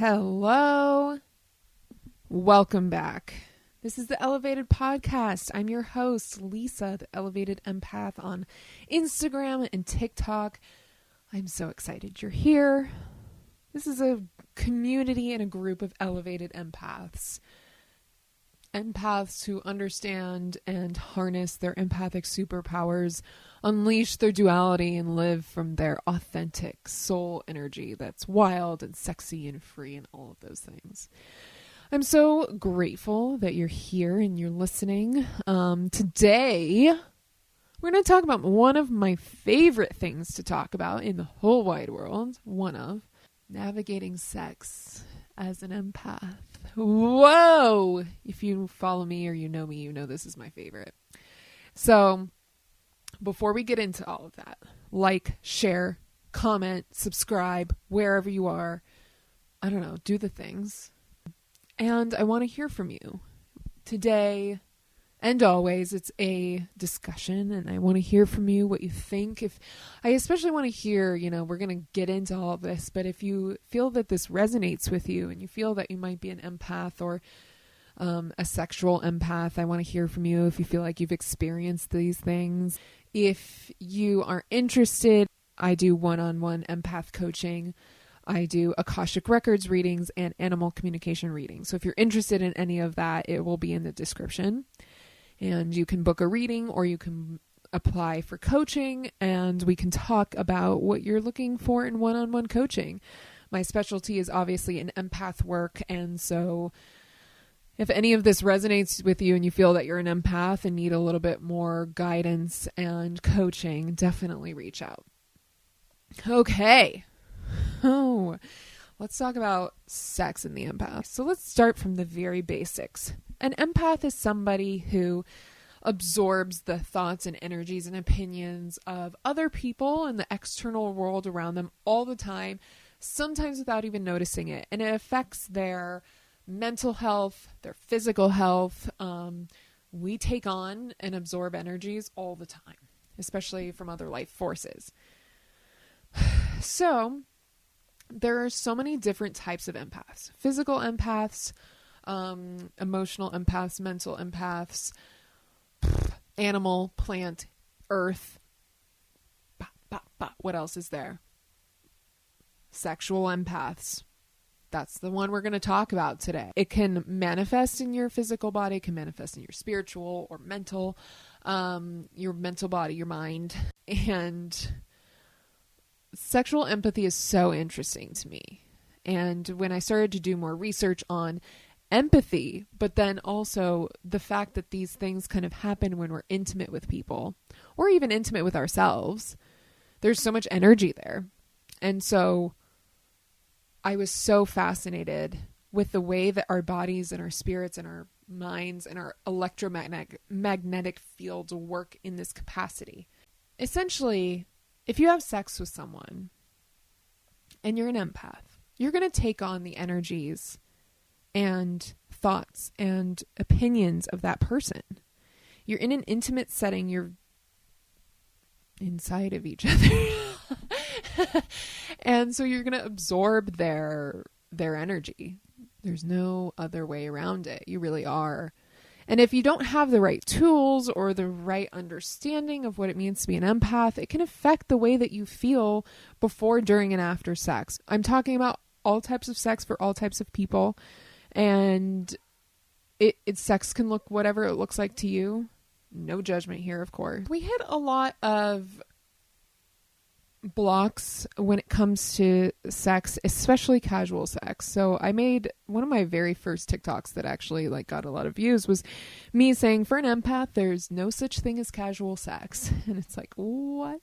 Hello. Welcome back. This is the Elevated Podcast. I'm your host, Lisa, the Elevated Empath on Instagram and TikTok. I'm so excited you're here. This is a community and a group of elevated empaths. Empaths who understand and harness their empathic superpowers, unleash their duality, and live from their authentic soul energy that's wild and sexy and free and all of those things. I'm so grateful that you're here and you're listening. Today, we're going to talk about one of my favorite things to talk about in the whole wide world. One of navigating sex as an empath. Whoa! If you follow me or you know me, you know this is my favorite. So, before we get into all of that, like, share, comment, subscribe, wherever you are. I don't know, do the things. And I want to hear from you. Today and always, it's a discussion, and I want to hear from you what you think. I especially want to hear, we're going to get into all of this, but if you feel that this resonates with you and you feel that you might be an empath or a sexual empath, I want to hear from you if you feel like you've experienced these things. If you are interested, I do one-on-one empath coaching. I do Akashic Records readings and animal communication readings. So if you're interested in any of that, it will be in the description. And you can book a reading or you can apply for coaching and we can talk about what you're looking for in one-on-one coaching. My specialty is obviously in empath work. And so if any of this resonates with you and you feel that you're an empath and need a little bit more guidance and coaching, definitely reach out. Okay. Oh, let's talk about sex in the empath. So let's start from the very basics. An empath is somebody who absorbs the thoughts and energies and opinions of other people and the external world around them all the time, sometimes without even noticing it. And it affects their mental health, their physical health. We take on and absorb energies all the time, especially from other life forces. So there are so many different types of empaths. Physical empaths, emotional empaths, mental empaths, animal, plant, earth. What else is there? Sexual empaths. That's the one we're going to talk about today. It can manifest in your physical body, it can manifest in your spiritual or mental, your mental body, your mind. And sexual empathy is so interesting to me. And when I started to do more research on empathy, but then also the fact that these things kind of happen when we're intimate with people or even intimate with ourselves, there's so much energy there. And so I was so fascinated with the way that our bodies and our spirits and our minds and our electromagnetic fields work in this capacity. Essentially, if you have sex with someone and you're an empath, you're going to take on the energies and thoughts and opinions of that person. You're in an intimate setting. You're inside of each other. And so you're going to absorb their energy. There's no other way around it. You really are. And if you don't have the right tools or the right understanding of what it means to be an empath, it can affect the way that you feel before, during, and after sex. I'm talking about all types of sex for all types of people. And sex can look whatever it looks like to you. No judgment here, of course. We hit a lot of blocks when it comes to sex, especially casual sex. So I made one of my very first TikToks that actually got a lot of views was me saying, for an empath, there's no such thing as casual sex. And it's like, what?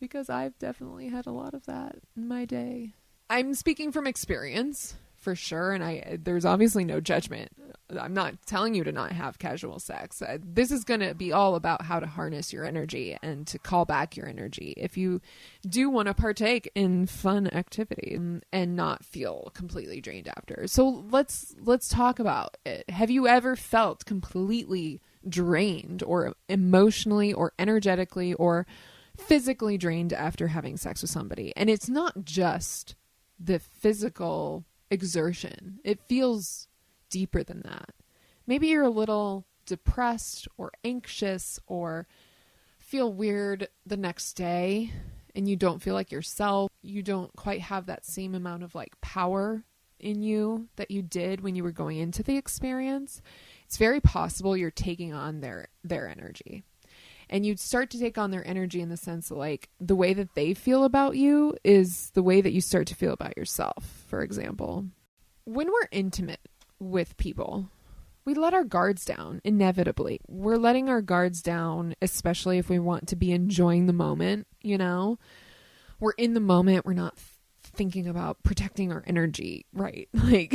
Because I've definitely had a lot of that in my day. I'm speaking from experience for sure. And there's obviously no judgment. I'm not telling you to not have casual sex. This is going to be all about how to harness your energy and to call back your energy. If you do want to partake in fun activity and not feel completely drained after. So let's talk about it. Have you ever felt completely drained or emotionally or energetically or physically drained after having sex with somebody? And it's not just the physical exertion. It feels deeper than that. Maybe you're a little depressed or anxious or feel weird the next day and you don't feel like yourself. You don't quite have that same amount of like power in you that you did when you were going into the experience. It's very possible you're taking on their energy. And you'd start to take on their energy in the sense that like the way that they feel about you is the way that you start to feel about yourself. For example, when we're intimate with people, we let our guards down, inevitably. We're letting our guards down, especially if we want to be enjoying the moment, you know? We're in the moment. We're not thinking about protecting our energy, right? Like,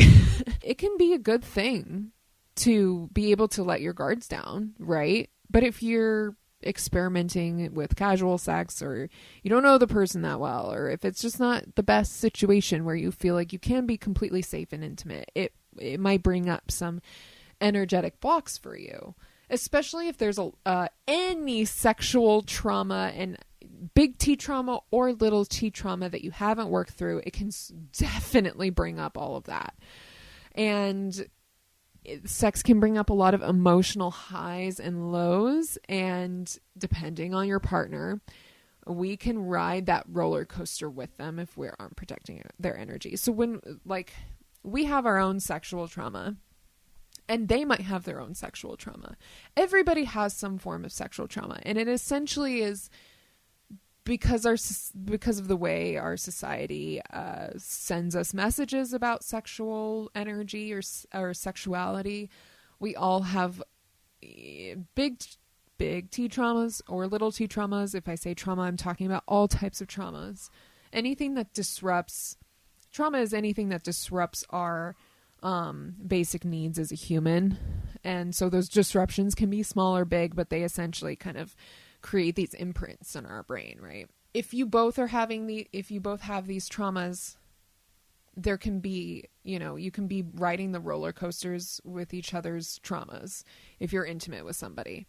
it can be a good thing to be able to let your guards down, right? But if you're experimenting with casual sex, or you don't know the person that well, or if it's just not the best situation where you feel like you can be completely safe and intimate, it might bring up some energetic blocks for you, especially if there's any sexual trauma, and big T trauma or little T trauma that you haven't worked through. It can definitely bring up all of that. And sex can bring up a lot of emotional highs and lows, and depending on your partner, we can ride that roller coaster with them if we aren't protecting their energy. So when like we have our own sexual trauma, and they might have their own sexual trauma. Everybody has some form of sexual trauma, and it essentially is because of the way our society sends us messages about sexual energy or sexuality. We all have big T traumas or little T traumas. If I say trauma, I'm talking about all types of traumas. Trauma is anything that disrupts our basic needs as a human. And so those disruptions can be small or big, but they essentially kind of create these imprints in our brain, right? If you both have these traumas, there can be, you can be riding the roller coasters with each other's traumas if you're intimate with somebody.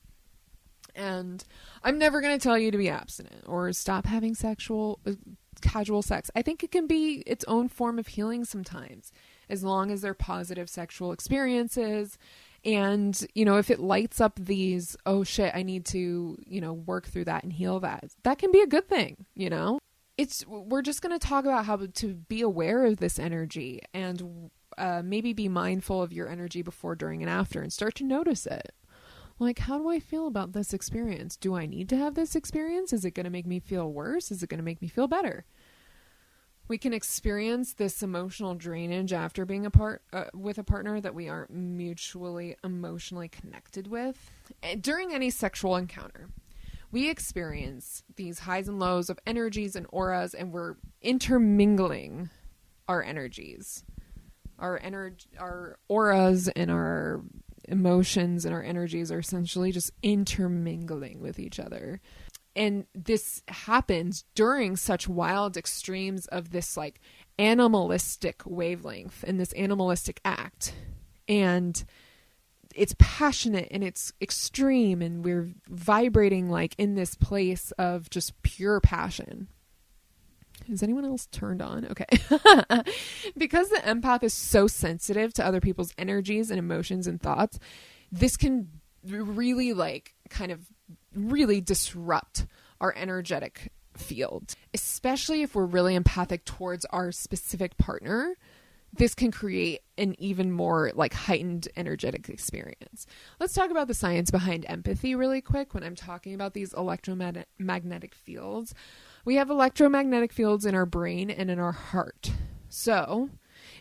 And I'm never going to tell you to be abstinent or stop having casual sex. I think it can be its own form of healing sometimes, as long as they're positive sexual experiences. And, if it lights up these, oh shit, I need to, work through that and heal that can be a good thing, we're just going to talk about how to be aware of this energy and maybe be mindful of your energy before, during, and after, and start to notice it. Like, how do I feel about this experience? Do I need to have this experience? Is it going to make me feel worse? Is it going to make me feel better? We can experience this emotional drainage after being apart with a partner that we aren't mutually emotionally connected with. During any sexual encounter, we experience these highs and lows of energies and auras, and we're intermingling our energies. Our auras and our emotions and our energies are essentially just intermingling with each other. And this happens during such wild extremes of this like animalistic wavelength and this animalistic act. And it's passionate and it's extreme, and we're vibrating like in this place of just pure passion. Is anyone else turned on? Okay. Because the empath is so sensitive to other people's energies and emotions and thoughts, this can really really disrupt our energetic field, especially if we're really empathic towards our specific partner. This can create an even more like heightened energetic experience. Let's talk about the science behind empathy really quick. When I'm talking about these electromagnetic fields, we have electromagnetic fields in our brain and in our heart. So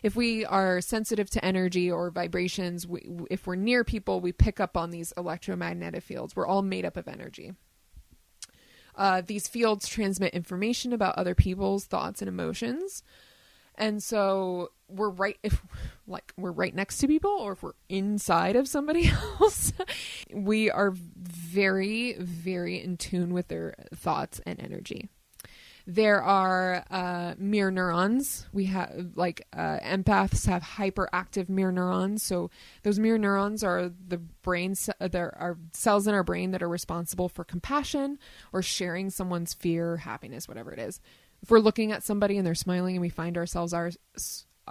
if we are sensitive to energy or vibrations, if we're near people, we pick up on these electromagnetic fields. We're all made up of energy. These fields transmit information about other people's thoughts and emotions. And so we're right next to people, or if we're inside of somebody else, we are very, very in tune with their thoughts and energy. There are mirror neurons. We have empaths have hyperactive mirror neurons. So those mirror neurons are the brains. There are cells in our brain that are responsible for compassion or sharing someone's fear, happiness, whatever it is. If we're looking at somebody and they're smiling and we find ourselves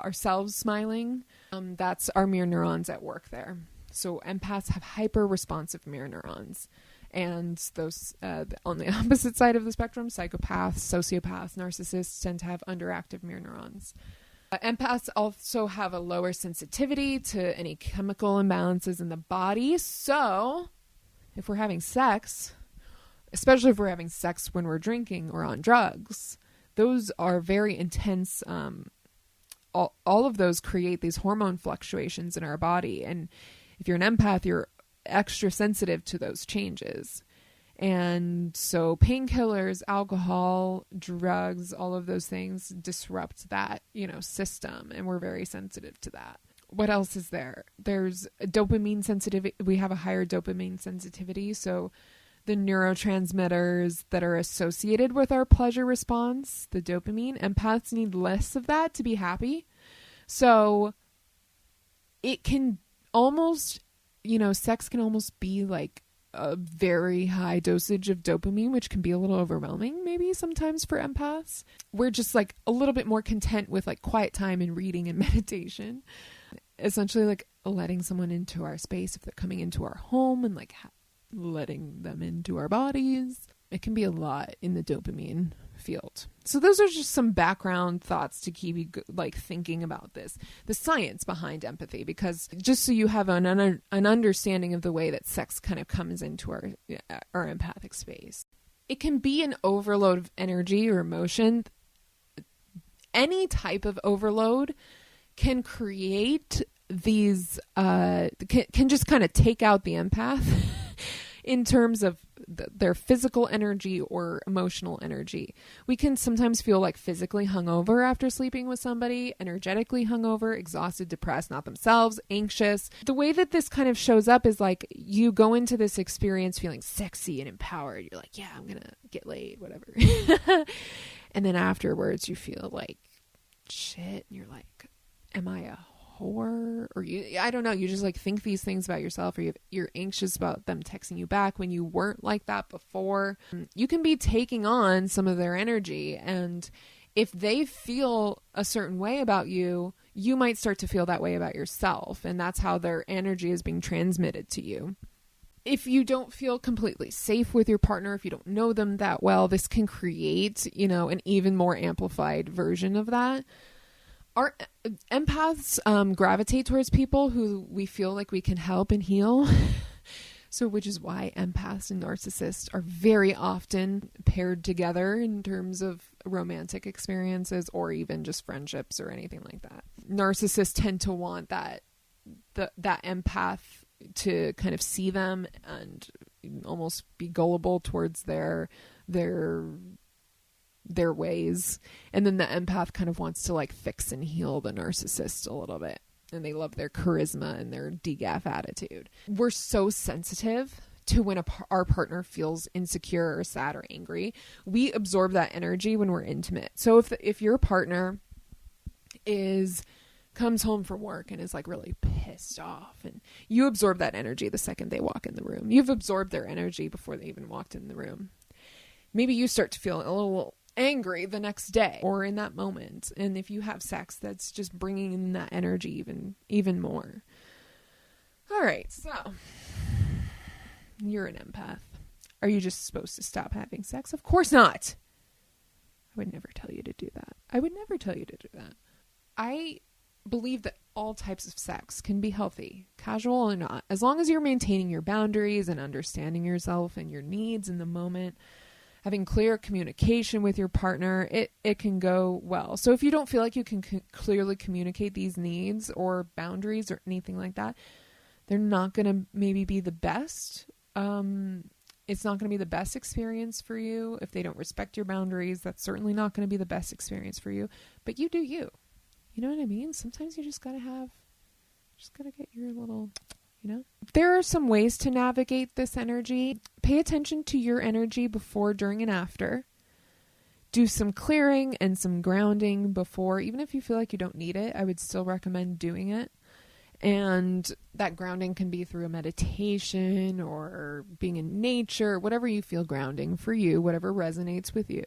ourselves smiling, that's our mirror neurons at work there. So empaths have hyper responsive mirror neurons. And those on the opposite side of the spectrum, psychopaths, sociopaths, narcissists tend to have underactive mirror neurons. Empaths also have a lower sensitivity to any chemical imbalances in the body. So if we're having sex, especially if we're having sex when we're drinking or on drugs, those are very intense. All of those create these hormone fluctuations in our body. And if you're an empath, you're extra sensitive to those changes. And so painkillers, alcohol, drugs, all of those things disrupt that, system. And we're very sensitive to that. What else is there? There's dopamine sensitivity. We have a higher dopamine sensitivity. So the neurotransmitters that are associated with our pleasure response, the dopamine, empaths need less of that to be happy. So it can almost, sex can almost be like a very high dosage of dopamine, which can be a little overwhelming maybe sometimes for empaths. We're just like a little bit more content with like quiet time and reading and meditation. Essentially like letting someone into our space if they're coming into our home and like letting them into our bodies. It can be a lot in the dopamine field. So those are just some background thoughts to keep you like thinking about this, the science behind empathy, because just so you have an understanding of the way that sex kind of comes into our empathic space. It can be an overload of energy or emotion. Any type of overload can create these, can just kind of take out the empath in terms of their physical energy or emotional energy. We can sometimes feel like physically hungover after sleeping with somebody, energetically hungover, exhausted, depressed, not themselves, anxious. The way that this kind of shows up is like you go into this experience feeling sexy and empowered. You're like, yeah, I'm going to get laid, whatever. And then afterwards you feel like shit and you're like, am I a whore? Or I don't know, you just like think these things about yourself, or you're anxious about them texting you back when you weren't like that before. You can be taking on some of their energy, and if they feel a certain way about you, you might start to feel that way about yourself, and that's how their energy is being transmitted to you. If you don't feel completely safe with your partner, if you don't know them that well, this can create, an even more amplified version of that. Our empaths gravitate towards people who we feel like we can help and heal. So, which is why empaths and narcissists are very often paired together in terms of romantic experiences or even just friendships or anything like that. Narcissists tend to want that empath to kind of see them and almost be gullible towards their ways, and then the empath kind of wants to like fix and heal the narcissist a little bit, and they love their charisma and their degaff attitude. We're so sensitive to when our partner feels insecure or sad or angry. We absorb that energy when we're intimate. So if your partner comes home from work and is like really pissed off, and you absorb that energy the second they walk in the room. You've absorbed their energy before they even walked in the room. Maybe you start to feel a little angry the next day or in that moment, and if you have sex, that's just bringing in that energy even more. All right, so you're an empath. Are you just supposed to stop having sex? Of course not. I would never tell you to do that. I believe that all types of sex can be healthy, casual or not, as long as you're maintaining your boundaries and understanding yourself and your needs in the moment. Having clear communication with your partner, it can go well. So if you don't feel like you can clearly communicate these needs or boundaries or anything like that, they're not going to maybe be the best. It's not going to be the best experience for you. If they don't respect your boundaries, that's certainly not going to be the best experience for you. But you do you. You know what I mean? Sometimes you just got to get your little... There are some ways to navigate this energy. Pay attention to your energy before, during, and after. Do some clearing and some grounding before. Even if you feel like you don't need it, I would still recommend doing it. And that grounding can be through a meditation or being in nature, whatever you feel grounding for you, whatever resonates with you.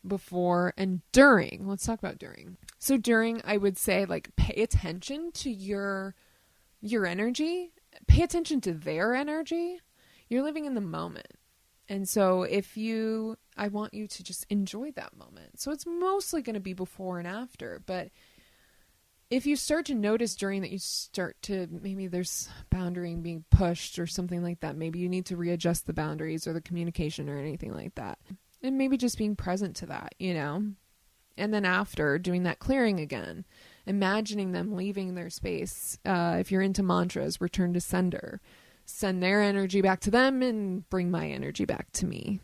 Before and during. Let's talk about during. So I would say, like, pay attention to your energy, pay attention to their energy. You're living in the moment. And so I want you to just enjoy that moment. So it's mostly going to be before and after. But if you start to notice during that, maybe there's boundary being pushed or something like that. Maybe you need to readjust the boundaries or the communication or anything like that. And maybe just being present to that, And then after, doing that clearing again, imagining them leaving their space. If you're into mantras, return to sender. Send their energy back to them and bring my energy back to me.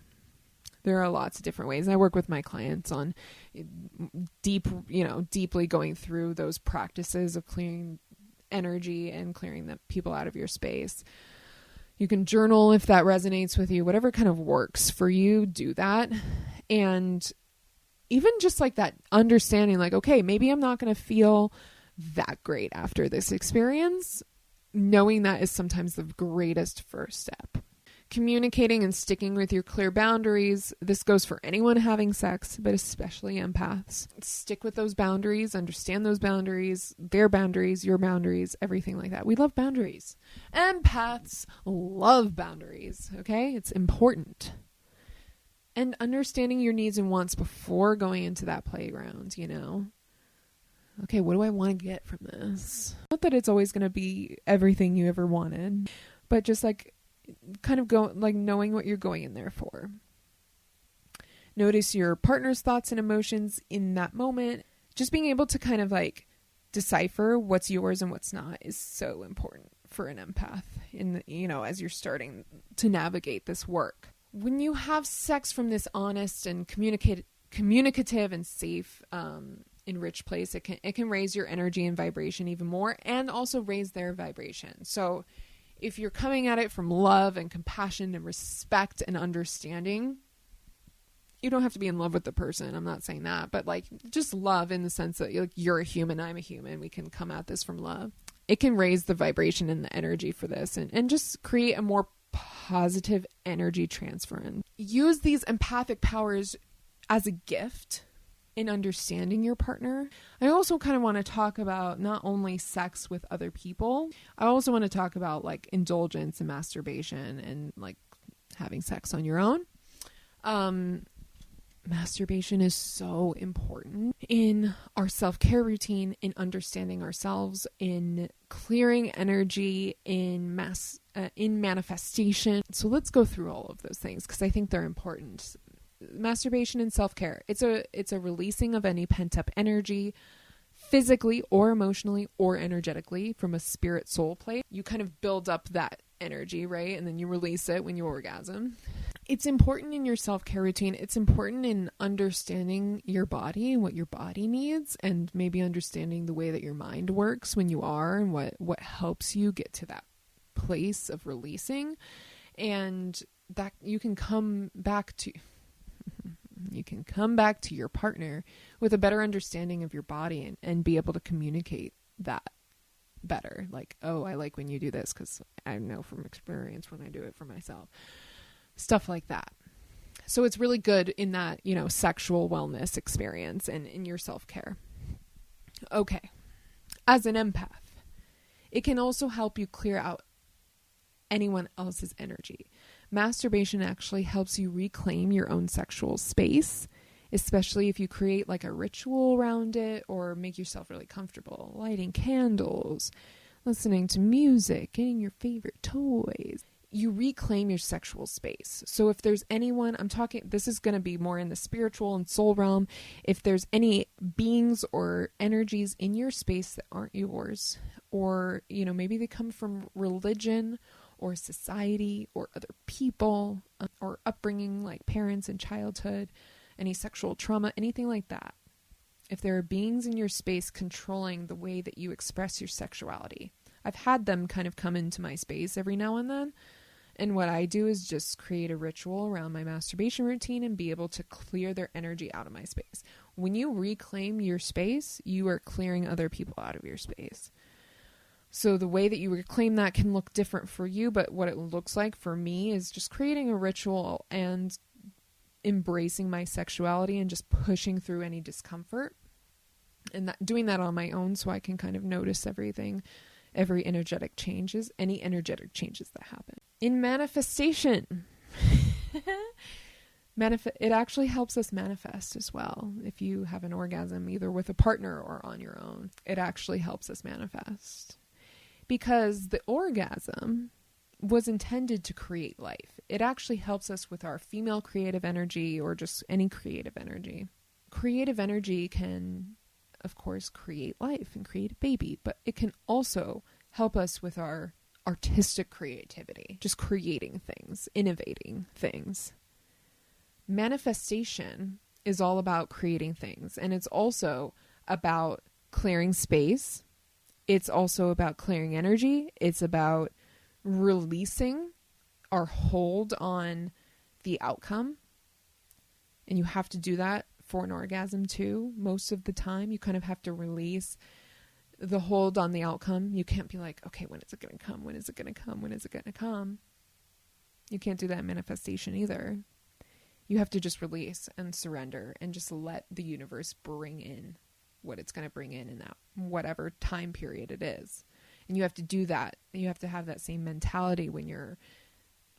There are lots of different ways. I work with my clients on deeply going through those practices of clearing energy and clearing the people out of your space. You can journal if that resonates with you. Whatever kind of works for you, do that. And even just like that understanding, like, okay, maybe I'm not going to feel that great after this experience. Knowing that is sometimes the greatest first step. Communicating and sticking with your clear boundaries. This goes for anyone having sex, but especially empaths. Stick with those boundaries, understand those boundaries, their boundaries, your boundaries, everything like that. We love boundaries. Empaths love boundaries, okay? It's important. And understanding your needs and wants before going into that playground, Okay, what do I want to get from this? Not that it's always going to be everything you ever wanted, but just like kind of knowing what you're going in there for. Notice your partner's thoughts and emotions in that moment. Just being able to kind of like decipher what's yours and what's not is so important for an empath as you're starting to navigate this work. When you have sex from this honest and communicative and safe, enriched place, it can raise your energy and vibration even more, and also raise their vibration. So if you're coming at it from love and compassion and respect and understanding, you don't have to be in love with the person. I'm not saying that, but like just love in the sense that you're a human, I'm a human. We can come at this from love. It can raise the vibration and the energy for this and just create a more positive energy transfer. And use these empathic powers as a gift in understanding your partner. I also kind of want to talk about not only sex with other people, I also want to talk about like indulgence and masturbation and like having sex on your own. Masturbation is so important in our self-care routine, in understanding ourselves, in clearing energy, in manifestation. So let's go through all of those things because I think they're important. Masturbation and self-care. It's a releasing of any pent-up energy, physically or emotionally or energetically from a spirit soul place. You kind of build up that energy, right? And then you release it when you orgasm. It's important in your self-care routine. It's important in understanding your body and what your body needs, and maybe understanding the way that your mind works when you are, and what helps you get to that place of releasing. And that you can come back to your partner with a better understanding of your body and be able to communicate that better. Like, oh, I like when you do this because I know from experience when I do it for myself. Stuff like that. So it's really good in that, sexual wellness experience and in your self-care. Okay. As an empath, it can also help you clear out anyone else's energy. Masturbation actually helps you reclaim your own sexual space, especially if you create like a ritual around it or make yourself really comfortable. Lighting candles, listening to music, getting your favorite toys. You reclaim your sexual space. So if there's anyone, this is going to be more in the spiritual and soul realm. If there's any beings or energies in your space that aren't yours, or, maybe they come from religion or society or other people or upbringing like parents and childhood, any sexual trauma, anything like that. If there are beings in your space controlling the way that you express your sexuality, I've had them kind of come into my space every now and then. And what I do is just create a ritual around my masturbation routine and be able to clear their energy out of my space. When you reclaim your space, you are clearing other people out of your space. So the way that you reclaim that can look different for you, but what it looks like for me is just creating a ritual and embracing my sexuality and just pushing through any discomfort And doing that on my own so I can kind of notice everything, every energetic changes, any energetic changes that happen. In manifestation, it actually helps us manifest as well. If you have an orgasm, either with a partner or on your own, it actually helps us manifest. Because the orgasm was intended to create life. It actually helps us with our female creative energy or just any creative energy. Creative energy can, of course, create life and create a baby, but it can also help us with our artistic creativity, just creating things, innovating things. Manifestation is all about creating things, and it's also about clearing space. It's also about clearing energy. It's about releasing our hold on the outcome. And you have to do that for an orgasm too. Most of the time, you kind of have to release the hold on the outcome. You can't be like, okay, when is it going to come? When is it going to come? When is it going to come? You can't do that in manifestation either. You have to just release and surrender and just let the universe bring in what it's going to bring in that whatever time period it is. And you have to do that. You have to have that same mentality when you're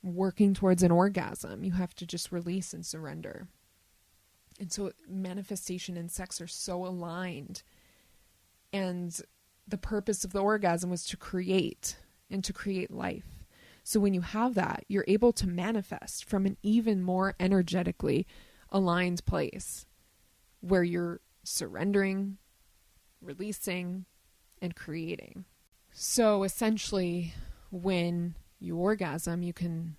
working towards an orgasm. You have to just release and surrender. And so manifestation and sex are so aligned. And the purpose of the orgasm was to create and to create life. So when you have that, you're able to manifest from an even more energetically aligned place where you're surrendering, releasing, and creating. So essentially, when you orgasm, you can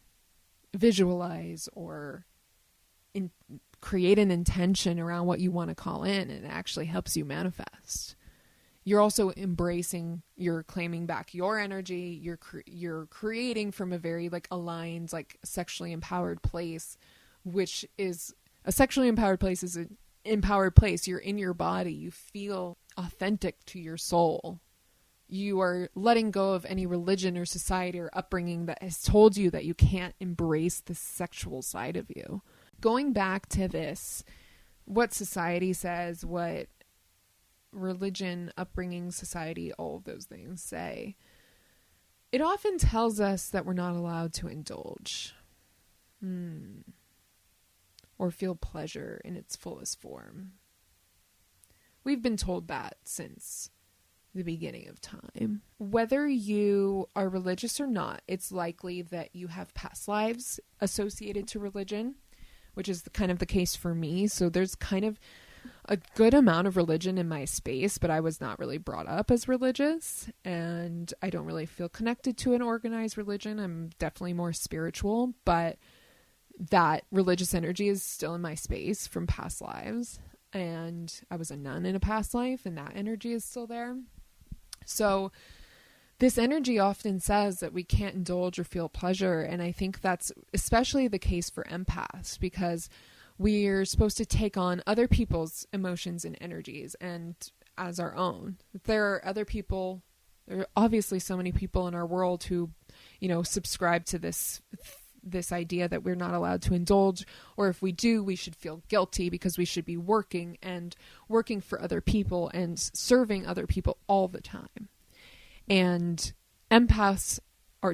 visualize or create an intention around what you want to call in, and it actually helps you manifest. You're also embracing, you're claiming back your energy, you're creating from a very aligned, sexually empowered place, which is a sexually empowered place is an empowered place. You're in your body. You feel authentic to your soul. You are letting go of any religion or society or upbringing that has told you that you can't embrace the sexual side of you. Going back to this, what society says, what religion, upbringing, society, all of those things say, it often tells us that we're not allowed to indulge or feel pleasure in its fullest form. We've been told that since the beginning of time. Whether you are religious or not, it's likely that you have past lives associated to religion, which is kind of the case for me. So there's kind of a good amount of religion in my space, but I was not really brought up as religious, and I don't really feel connected to an organized religion. I'm definitely more spiritual, but that religious energy is still in my space from past lives, and I was a nun in a past life, and that energy is still there. So this energy often says that we can't indulge or feel pleasure, and I think that's especially the case for empaths, because we're supposed to take on other people's emotions and energies and as our own. There are other people, there are obviously so many people in our world who, subscribe to this idea that we're not allowed to indulge, or if we do, we should feel guilty because we should be working for other people and serving other people all the time. And empaths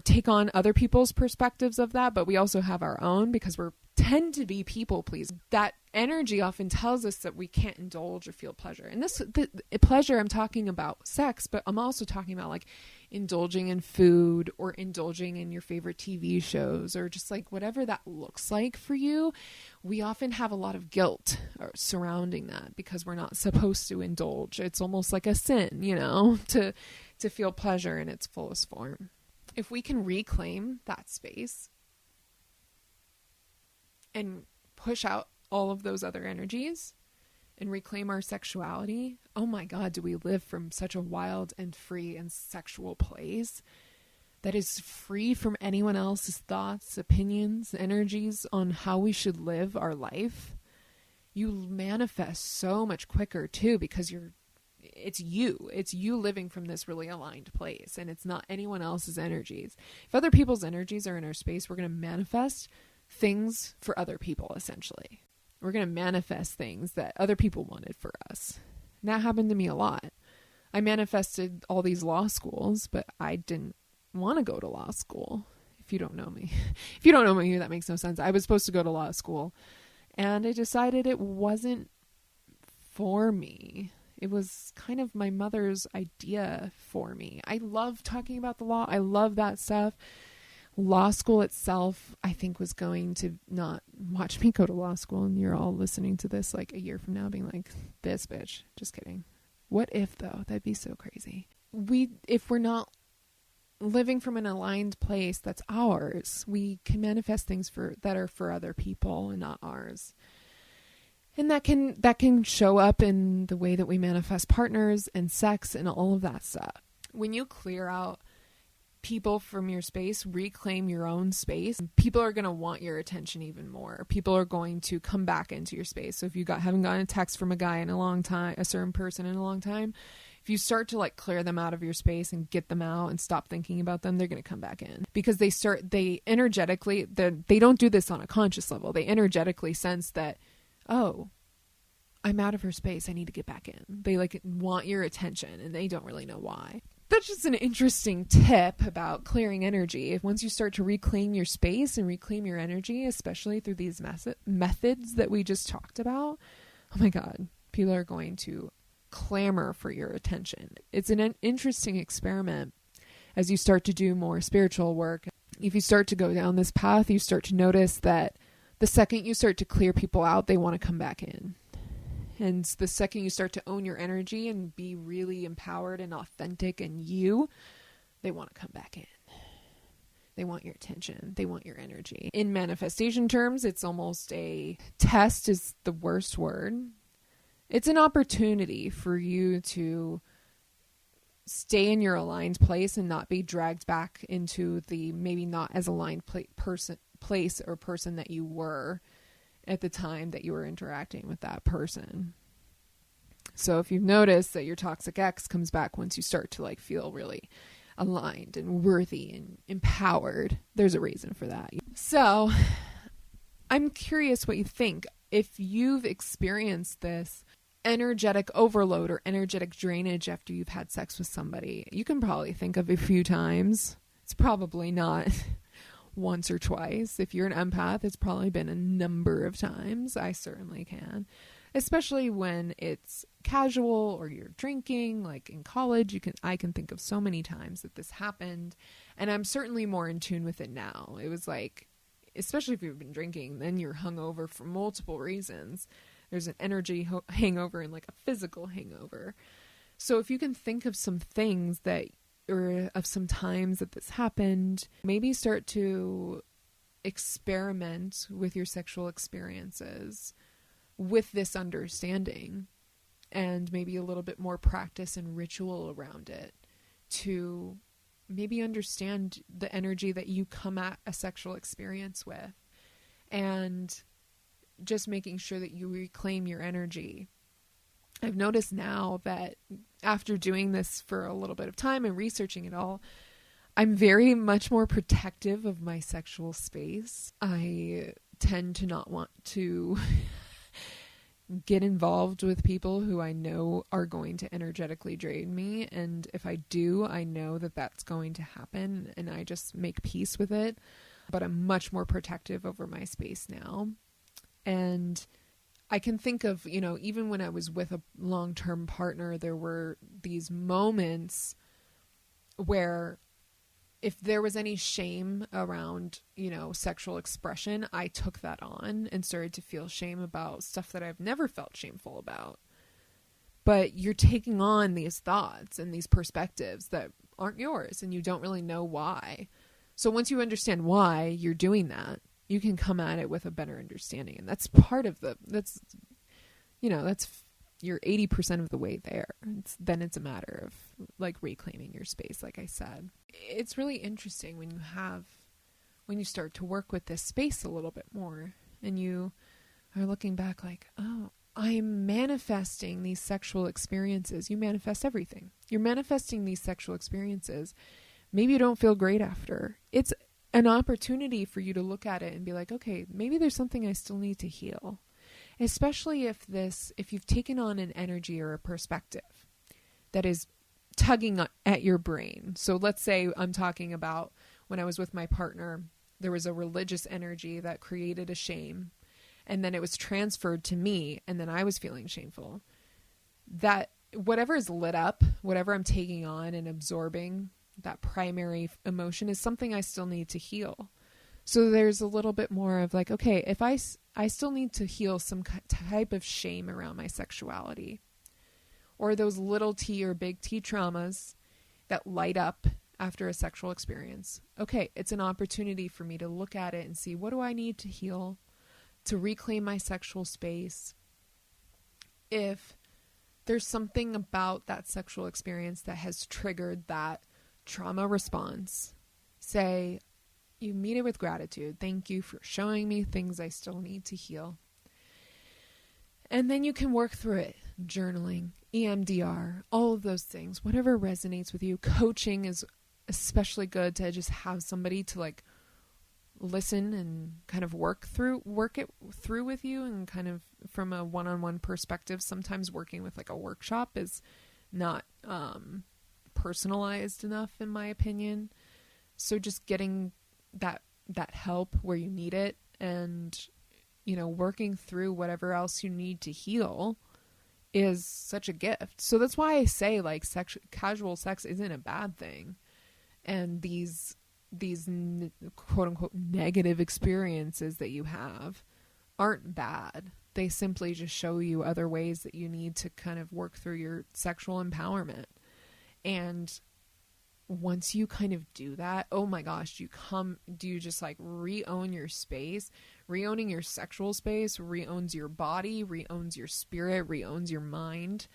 take on other people's perspectives of that, but we also have our own because we tend to be people please. That energy often tells us that we can't indulge or feel pleasure. And the pleasure, I'm talking about sex, but I'm also talking about indulging in food or indulging in your favorite TV shows or just whatever that looks like for you. We often have a lot of guilt surrounding that because we're not supposed to indulge. It's almost like a sin, to feel pleasure in its fullest form. If we can reclaim that space and push out all of those other energies and reclaim our sexuality, oh my God, do we live from such a wild and free and sexual place that is free from anyone else's thoughts, opinions, energies on how we should live our life. You manifest so much quicker too, because it's you living from this really aligned place, and it's not anyone else's energies. If other people's energies are in our space, we're going to manifest things for other people. Essentially, we're going to manifest things that other people wanted for us, And that happened to me a lot. I manifested all these law schools, but I didn't want to go to law school. If you don't know me, that makes no sense. I was supposed to go to law school, and I decided it wasn't for me. It was kind of my mother's idea for me. I love talking about the law. I love that stuff. Law school itself, I think, was going to not watch me go to law school. And you're all listening to this like a year from now being like, this bitch. Just kidding. What if, though? That'd be so crazy. If we're not living from an aligned place that's ours, we can manifest things that are for other people and not ours. And that can show up in the way that we manifest partners and sex and all of that stuff. When you clear out people from your space, reclaim your own space, people are going to want your attention even more. People are going to come back into your space. So if you haven't gotten a text from a guy in a long time, a certain person in a long time, if you start to like clear them out of your space and get them out and stop thinking about them, they're going to come back in, because they energetically, they don't do this on a conscious level. They energetically sense that, oh, I'm out of her space, I need to get back in. They like want your attention and they don't really know why. That's just an interesting tip about clearing energy. Once you start to reclaim your space and reclaim your energy, especially through these methods that we just talked about, oh my God, people are going to clamor for your attention. It's an interesting experiment as you start to do more spiritual work. If you start to go down this path, you start to notice that the second you start to clear people out, they want to come back in. And the second you start to own your energy and be really empowered and authentic and they want to come back in. They want your attention. They want your energy. In manifestation terms, it's almost a test is the worst word. It's an opportunity for you to stay in your aligned place and not be dragged back into the maybe not as aligned place or person that you were at the time that you were interacting with that person. So if you've noticed that your toxic ex comes back once you start to like feel really aligned and worthy and empowered, there's a reason for that. So I'm curious what you think. If you've experienced this energetic overload or energetic drainage after you've had sex with somebody, you can probably think of a few times. It's probably not once or twice. If you're an empath, it's probably been a number of times. I certainly can. Especially when it's casual or you're drinking, like in college, I can think of so many times that this happened, and I'm certainly more in tune with it now. It was like, especially if you've been drinking, then you're hungover for multiple reasons. There's an energy hangover and like a physical hangover. So if you can think of some things or of some times that this happened, maybe start to experiment with your sexual experiences with this understanding, and maybe a little bit more practice and ritual around it to maybe understand the energy that you come at a sexual experience with, and just making sure that you reclaim your energy. I've noticed now that after doing this for a little bit of time and researching it all, I'm very much more protective of my sexual space. I tend to not want to get involved with people who I know are going to energetically drain me. And if I do, I know that that's going to happen, and I just make peace with it. But I'm much more protective over my space now. And I can think of, even when I was with a long-term partner, there were these moments where if there was any shame around, sexual expression, I took that on and started to feel shame about stuff that I've never felt shameful about. But you're taking on these thoughts and these perspectives that aren't yours, and you don't really know why. So once you understand why you're doing that, you can come at it with a better understanding. And that's part of that's you're 80% of the way there. Then it's a matter of like reclaiming your space. Like I said, it's really interesting when you start to work with this space a little bit more, and you are looking back like, oh, I'm manifesting these sexual experiences. You manifest everything. You're manifesting these sexual experiences. Maybe you don't feel great after. It's an opportunity for you to look at it and be like, okay, maybe there's something I still need to heal. especially if you've taken on an energy or a perspective that is tugging at your brain. So let's say I'm talking about when I was with my partner, there was a religious energy that created a shame, and then it was transferred to me, and then I was feeling shameful. That whatever is lit up, whatever I'm taking on and absorbing, that primary emotion is something I still need to heal. So there's a little bit more of like, okay, if I still need to heal some type of shame around my sexuality, or those little T or big T traumas that light up after a sexual experience. Okay, it's an opportunity for me to look at it and see, what do I need to heal to reclaim my sexual space? If there's something about that sexual experience that has triggered that trauma response, say, you meet it with gratitude. Thank you for showing me things I still need to heal. And then you can work through it. Journaling, EMDR, all of those things, whatever resonates with you. Coaching is especially good to just have somebody to like listen and kind of work it through with you, and kind of from a one-on-one perspective. Sometimes working with like a workshop is not personalized enough, in my opinion. So just getting that help where you need it, and working through whatever else you need to heal is such a gift. So that's why I say like casual sex isn't a bad thing. And these quote unquote negative experiences that you have aren't bad. They simply just show you other ways that you need to kind of work through your sexual empowerment. And once you kind of do that, oh my gosh, do you just like re-own your space? Re-owning your sexual space re-owns your body, re-owns your spirit, re-owns your mind.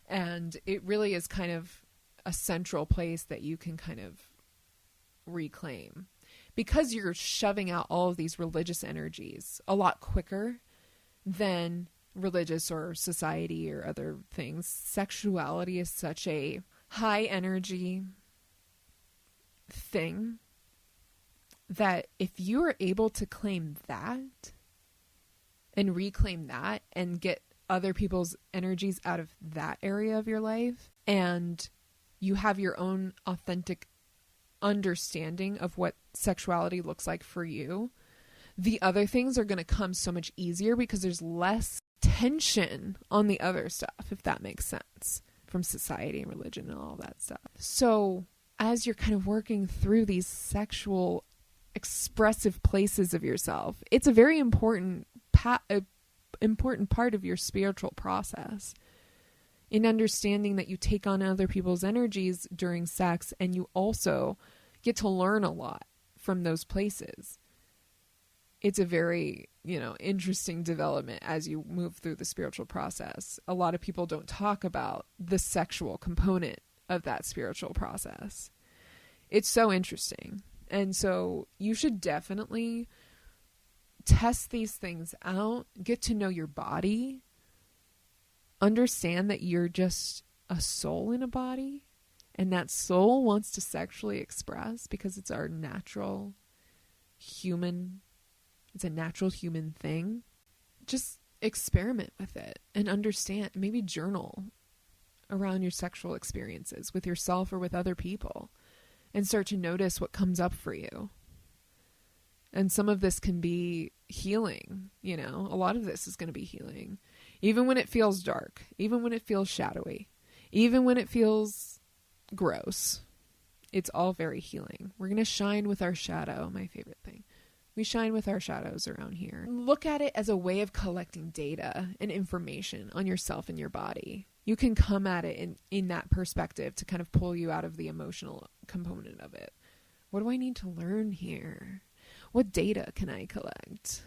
And it really is kind of a central place that you can kind of reclaim, because you're shoving out all of these religious energies a lot quicker than religious or society or other things. Sexuality is such a high energy thing that if you are able to claim that and reclaim that and get other people's energies out of that area of your life, and you have your own authentic understanding of what sexuality looks like for you, the other things are going to come so much easier because there's less tension on the other stuff, if that makes sense, from society and religion and all that stuff. So as you're kind of working through these sexual expressive places of yourself, it's a very important part of your spiritual process, in understanding that you take on other people's energies during sex, and you also get to learn a lot from those places. It's a very, interesting development as you move through the spiritual process. A lot of people don't talk about the sexual component of that spiritual process. It's so interesting. And so you should definitely test these things out, get to know your body, understand that you're just a soul in a body, and that soul wants to sexually express because it's our natural human, it's a natural human thing. Just experiment with it and understand, maybe journal around your sexual experiences with yourself or with other people, and start to notice what comes up for you. And some of this can be healing, a lot of this is going to be healing. Even when it feels dark, even when it feels shadowy, even when it feels gross, it's all very healing. We're going to shine with our shadow, my favorite thing. We shine with our shadows around here. Look at it as a way of collecting data and information on yourself and your body. You can come at it in that perspective to kind of pull you out of the emotional component of it. What do I need to learn here? What data can I collect?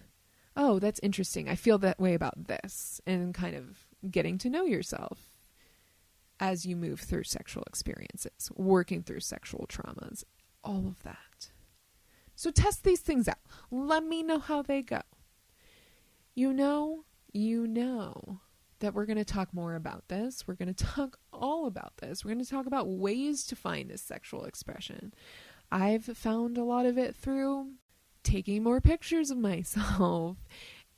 Oh, that's interesting. I feel that way about this. And kind of getting to know yourself as you move through sexual experiences, working through sexual traumas, all of that. So test these things out. Let me know how they go. You know that we're going to talk more about this. We're going to talk all about this. We're going to talk about ways to find this sexual expression. I've found a lot of it through taking more pictures of myself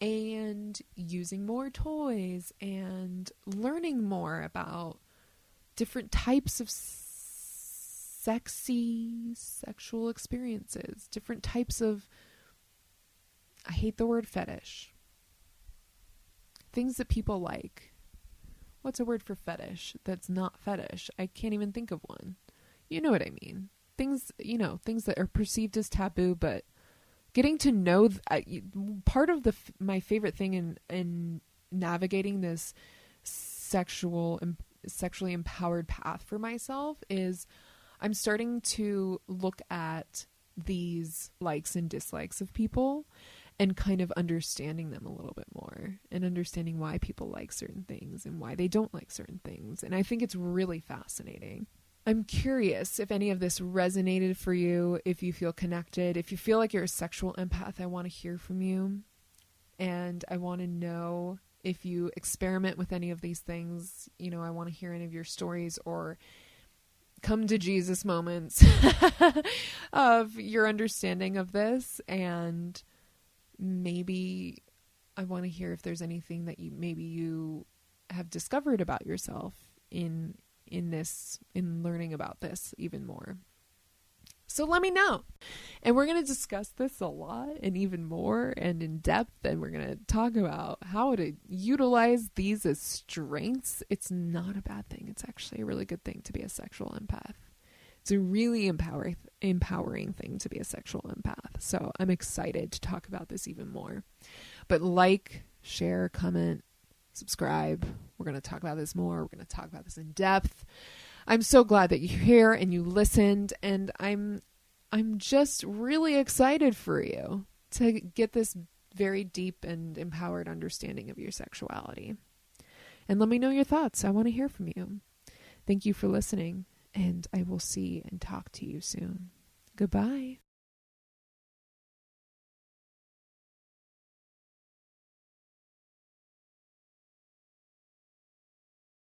and using more toys and learning more about different types of sexy sexual experiences, different types of, I hate the word fetish, things that people like. What's a word for fetish that's not fetish? I can't even think of one. You know what I mean. Things, things that are perceived as taboo, but getting to know, part of my favorite thing in navigating this sexually empowered path for myself is I'm starting to look at these likes and dislikes of people and kind of understanding them a little bit more and understanding why people like certain things and why they don't like certain things. And I think it's really fascinating. I'm curious if any of this resonated for you, if you feel connected, if you feel like you're a sexual empath. I want to hear from you. And I want to know if you experiment with any of these things. I want to hear any of your stories or come to Jesus moments of your understanding of this. And maybe I want to hear if there's anything that you have discovered about yourself in learning about this even more. So let me know. And we're going to discuss this a lot and even more and in depth. And we're going to talk about how to utilize these as strengths. It's not a bad thing. It's actually a really good thing to be a sexual empath. It's a really empowering thing to be a sexual empath. So I'm excited to talk about this even more. But like, share, comment, subscribe. We're going to talk about this more. We're going to talk about this in depth. I'm so glad that you're here and you listened, and I'm just really excited for you to get this very deep and empowered understanding of your sexuality. And let me know your thoughts. I want to hear from you. Thank you for listening, and I will see and talk to you soon. Goodbye.